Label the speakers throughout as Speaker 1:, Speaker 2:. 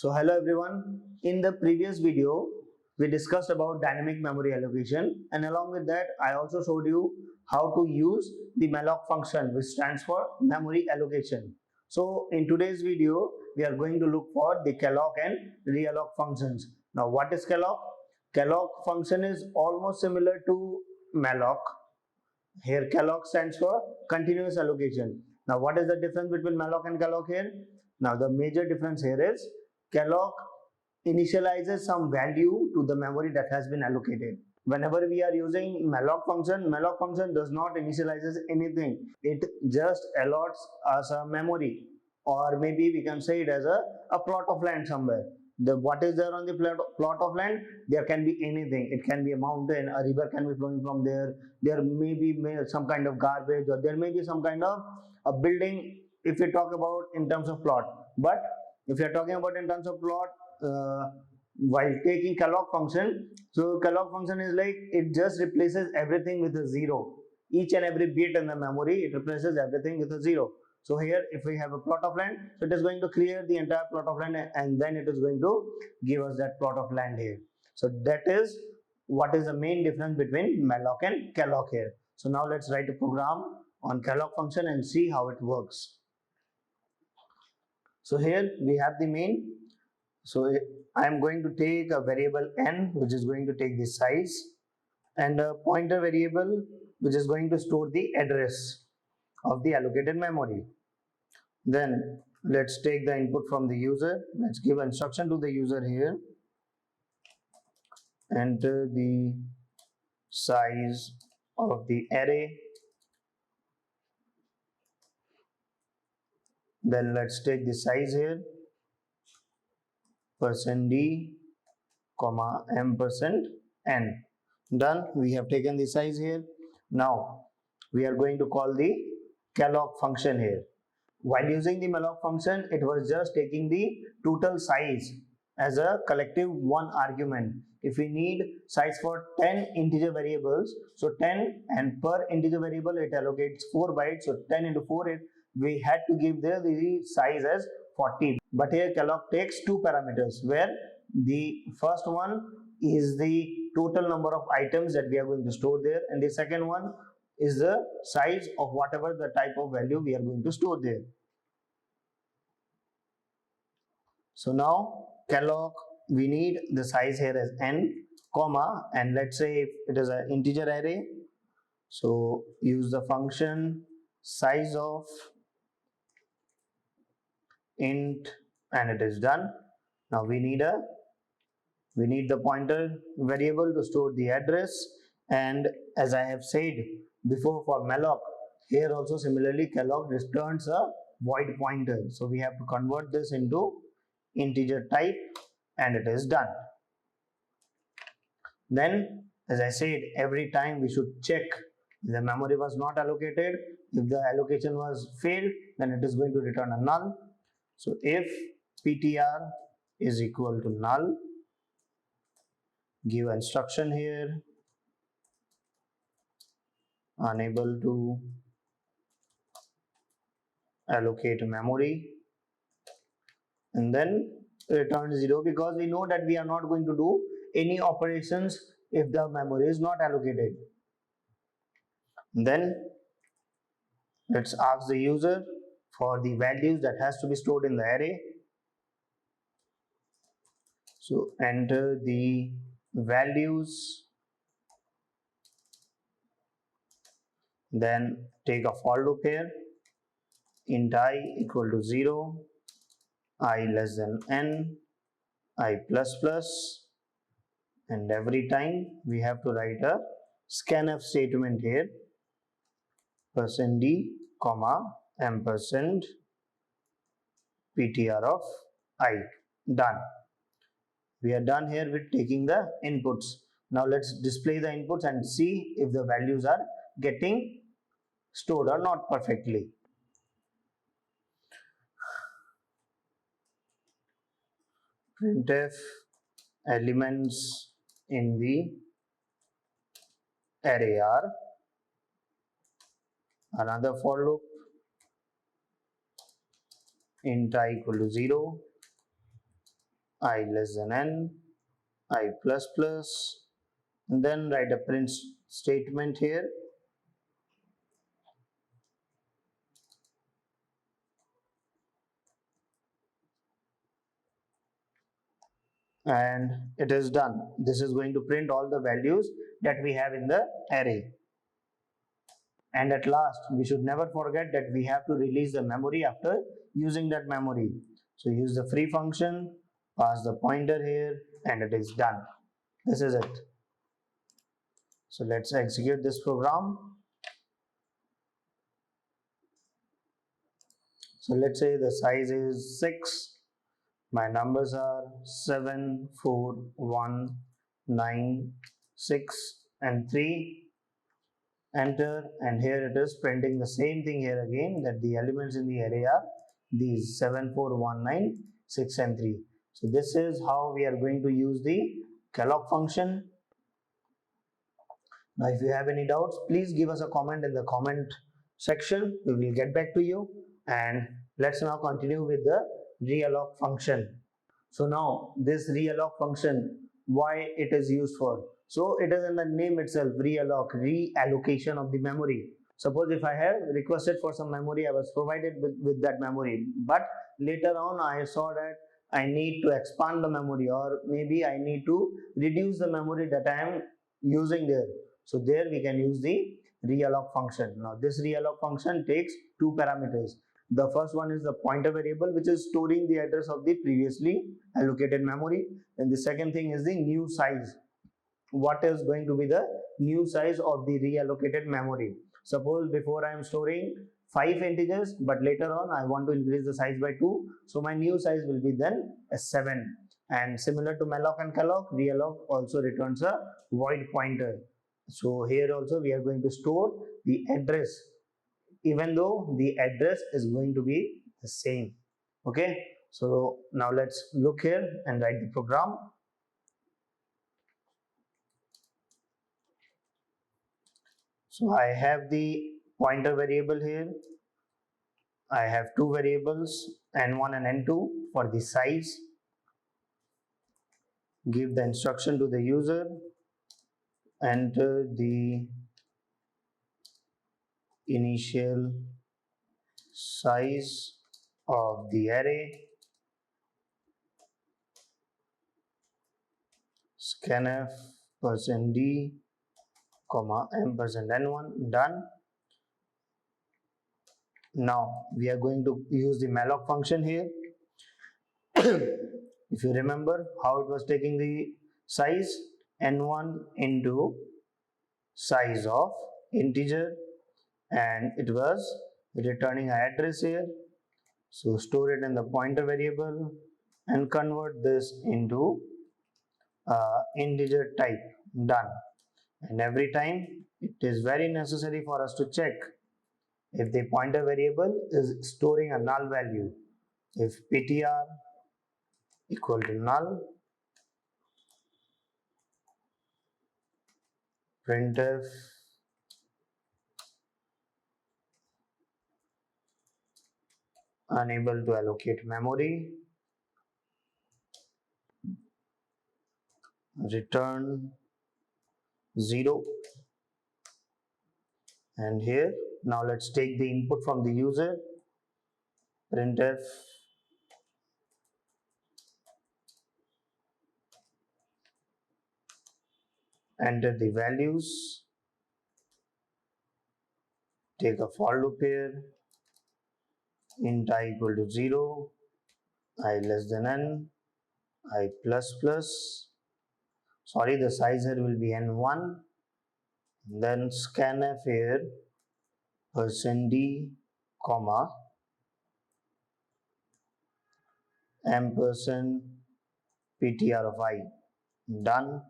Speaker 1: So hello everyone. In the previous video, we discussed about dynamic memory allocation, and along with that, I also showed you how to use the malloc function, which stands for memory allocation. So in today's video, we are going to look for the calloc and realloc functions. Now what is calloc? Calloc function is almost similar to malloc. Here calloc stands for continuous allocation. Now what is the difference between malloc and calloc here? Now the major difference here is calloc initializes some value to the memory that has been allocated. Whenever we are using malloc function does not initializes anything. It just allots us a memory, or maybe we can say it as a plot of land somewhere. What is there on the plot of land? There can be anything. It can be a mountain, a river can be flowing from there. There may be some kind of garbage, or there may be some kind of a building if we talk about in terms of plot. But if you are talking about in terms of plot, while taking calloc function, so calloc function is like it just replaces everything with a zero. Each and every bit in the memory, it replaces everything with a zero. So here if we have a plot of land, so it is going to clear the entire plot of land, and then it is going to give us that plot of land here. So that is what is the main difference between malloc and calloc here. So now let's write a program on calloc function and see how it works. So here we have the main. So I am going to take a variable n, which is going to take the size, and a pointer variable which is going to store the address of the allocated memory. Then let's take the input from the user. Let's give instruction to the user here. Enter the size of the array. Then let's take the size here, %d, %m%n. Done. We have taken the size here. Now we are going to call the calloc function here. While using the malloc function, it was just taking the total size as a collective one argument. If we need size for 10 integer variables, so 10, and per integer variable it allocates 4 bytes, so 10 into 4, we had to give there the size as 40. But here calloc takes two parameters, where the first one is the total number of items that we are going to store there, and the second one is the size of whatever the type of value we are going to store there. So now calloc, we need the size here as n, comma, and let's say if it is an integer array, so use the function size of int, and it is done. Now we need the pointer variable to store the address, and as I have said before for malloc, here also similarly calloc returns a void pointer, so we have to convert this into integer type, and it is done. Then as I said, every time we should check if the memory was not allocated. If the allocation was failed, then it is going to return a null. So if ptr is equal to null, give instruction here, unable to allocate memory, and then return 0, because we know that we are not going to do any operations if the memory is not allocated. Then let's ask the user for the values that has to be stored in the array. So enter the values, then take a for loop here, int I equal to 0, I less than n, I plus plus, and every time we have to write a scanf statement here, %d, m% ptr of I. Done. We are done here with taking the inputs. Now let's display the inputs and see if the values are getting stored or not perfectly. Printf elements in the array are, another for loop, int I equal to 0, I less than n, I plus plus, and then write a print statement here, and it is done. This is going to print all the values that we have in the array. And at last, we should never forget that we have to release the memory after using that memory. So use the free function, pass the pointer here, and it is done. This is it. So let's execute this program. So let's say the size is 6. My numbers are 7, 4, 1, 9, 6, and 3. Enter, and here it is printing the same thing here again, that the elements in the array are these 7, 4, 1, 9, 6, and 3. So this is how we are going to use the calloc function. Now if you have any doubts, please give us a comment in the comment section. We will get back to you, and let's now continue with the realloc function. So now this realloc function, why it is used for? So it is in the name itself, realloc, reallocation of the memory. Suppose if I have requested for some memory, I was provided with that memory, but later on I saw that I need to expand the memory, or maybe I need to reduce the memory that I am using there. So there we can use the realloc function. Now this realloc function takes two parameters. The first one is the pointer variable, which is storing the address of the previously allocated memory, and the second thing is the new size. What is going to be the new size of the reallocated memory? Suppose before I am storing 5 integers, but later on I want to increase the size by 2, so my new size will be then a 7. And similar to malloc and calloc, realloc also returns a void pointer. So here also we are going to store the address, even though the address is going to be the same. Okay, so now let's look here and write the program. So I have the pointer variable here. I have two variables, n1 and n2, for the size. Give the instruction to the user, enter the initial size of the array, scanf %d, %n1, done. Now we are going to use the malloc function here. If you remember how it was taking the size, n1 into size of integer, and it was returning an address here. So store it in the pointer variable and convert this into integer type. Done. And every time it is very necessary for us to check if the pointer variable is storing a null value. If ptr equal to null, printf unable to allocate memory, return 0. And here now let's take the input from the user, printf enter the values, take a for loop here, int I equal to 0, I less than n, I plus plus, sorry, the size here will be n1, then scanf here %d, comma, ampersand ptr of I, done.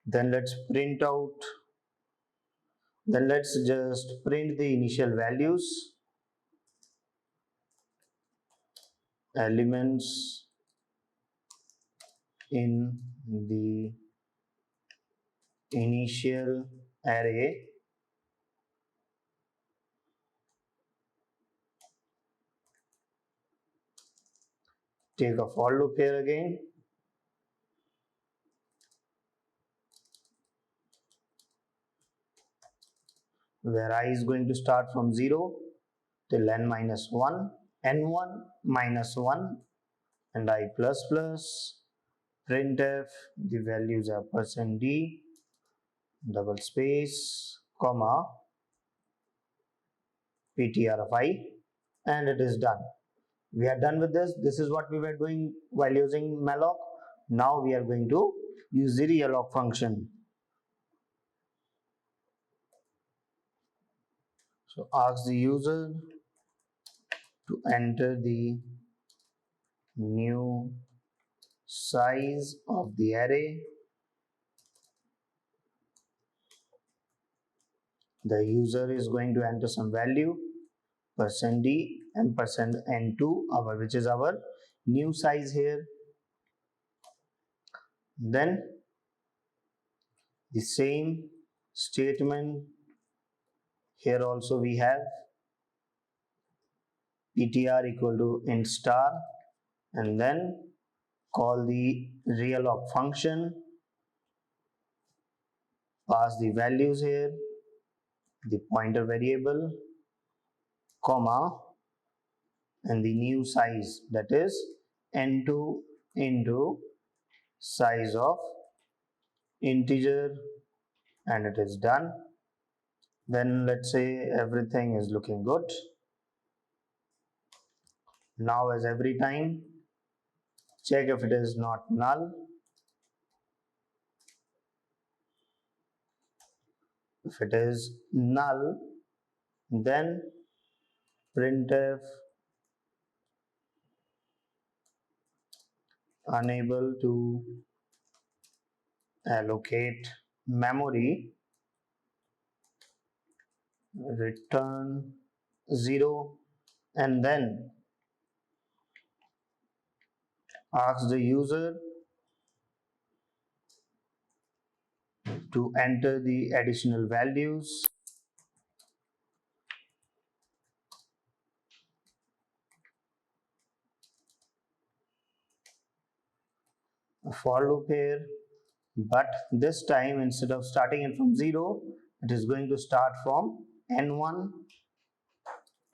Speaker 1: Then let's just print the initial values, elements in the initial array take a for loop here again. Where I is going to start from 0 till n minus 1, n1 minus 1, and I plus plus, printf, the values are %d, double space, comma, ptr of I, and it is done. We are done with this. This is what we were doing while using malloc. Now we are going to use the realloc function. So ask the user to enter the new size of the array. The user is going to enter some value, %d and %n2, which is our new size here. Then the same statement here also we have ptr equal to int star, and then call the realloc function, pass the values here, the pointer variable, comma, and the new size, that is n2 into size of integer, and it is done. Then let's say everything is looking good. Now as every time, check if it is not null. If it is null, then printf unable to allocate memory, return 0, and then ask the user to enter the additional values. A for loop here, but this time instead of starting it from 0, it is going to start from n1,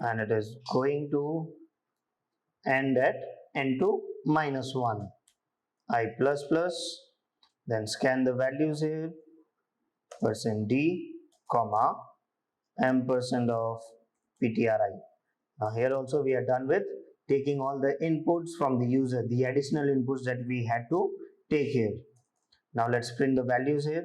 Speaker 1: and it is going to end at n2 minus 1. I plus plus, then scan the values here, %d, comma, ampersand of ptri. Now here also we are done with taking all the inputs from the user, the additional inputs that we had to take here. Now let's print the values here.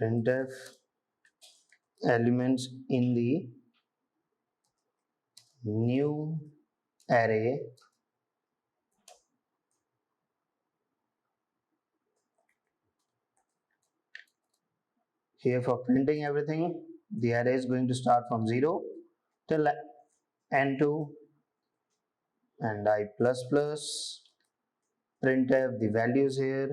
Speaker 1: Printf elements in the new array here. For printing everything, the array is going to start from 0 till n2, and I plus plus, printf the values here,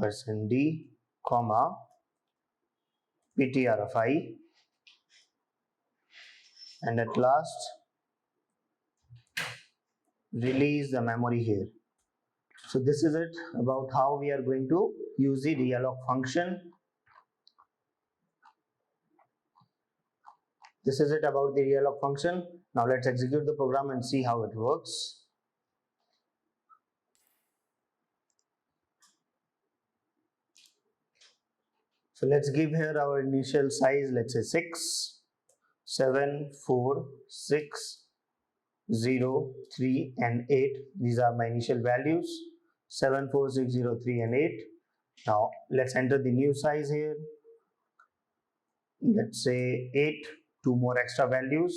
Speaker 1: %d, comma, ptr of I, and at last release the memory here. So this is it about how we are going to use the realloc function. This is it about the realloc function. Now let's execute the program and see how it works. So let's give here our initial size, let's say 6, 7, 4, 6, 0, 3 and 8. These are my initial values, 7, 4, 6, 0, 3 and 8. Now let's enter the new size here. Let's say 8, 2 more extra values.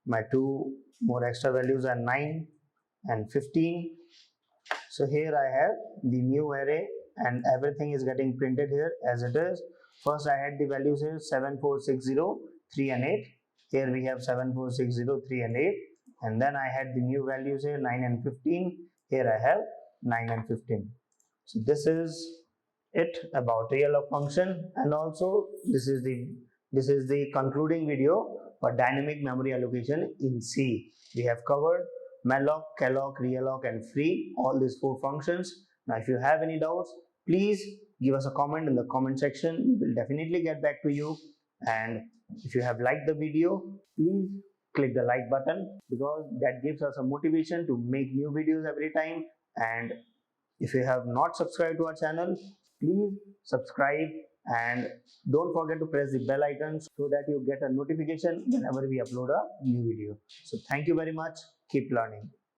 Speaker 1: My 2 more extra values are 9 and 15. So here I have the new array and everything is getting printed here as it is. First I had the values here 7, 4, 6, 0, 3 and 8. Here we have 7, 4, 6, 0, 3 and 8. And then I had the new values here 9 and 15. Here I have 9 and 15. So this is it about realloc function, and also this is the concluding video for dynamic memory allocation in C. We have covered malloc, calloc, realloc and free, all these four functions. Now if you have any doubts, please give us a comment in the comment section. We will definitely get back to you. And if you have liked the video, please click the like button, because that gives us a motivation to make new videos every time. And if you have not subscribed to our channel, please subscribe, and don't forget to press the bell icon so that you get a notification whenever we upload a new video. So thank you very much. Keep learning.